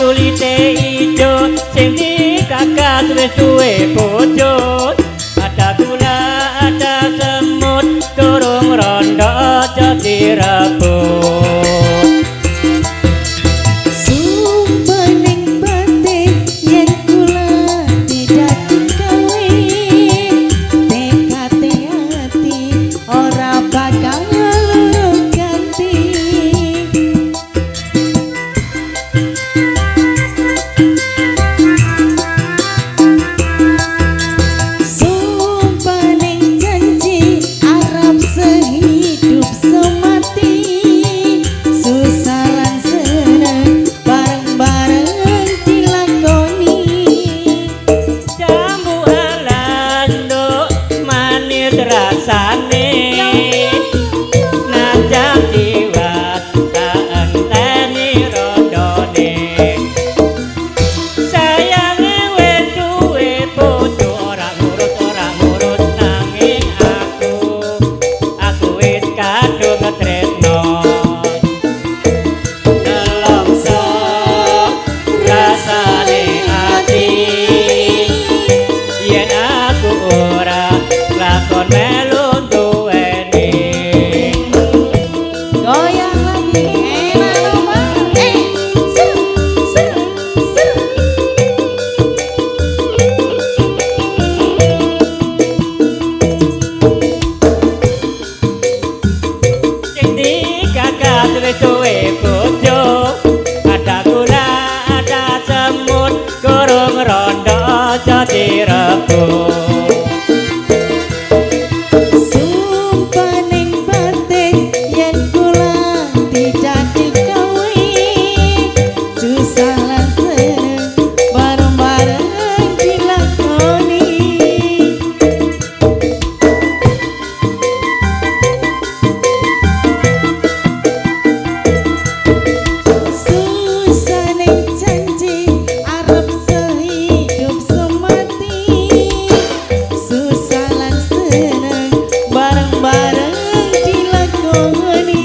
kulite ijo sing dikakas wis duwe bojo ada gula ada semut durung rondo aja direbut sumpah ning batin yen kula tidak dikawin tekad hati ora bakal ganti sumpah ning janji arep sehidup semati susah lan seneng bareng-bareng dilakoni jambu alando manis rasane najam jiwas tak enteni rodone sayange wis duwe bojo ora ngurut nanging aku wis kadung tresno nelongso rasane ati yen aku ora lakon melu duweni goyang lagi enak lho Pak seru seru seru sing dikakas wis duwe bojo ada gula ada semut kurung rondo aja direbut sumpah ning batin yen kula tidak dikawin susah lan seneng bareng-bareng dilakoni susah ning janji arep sehidup semati susah lan seneng bareng-bareng dilakoni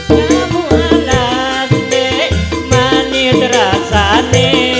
kamu alande manis rasane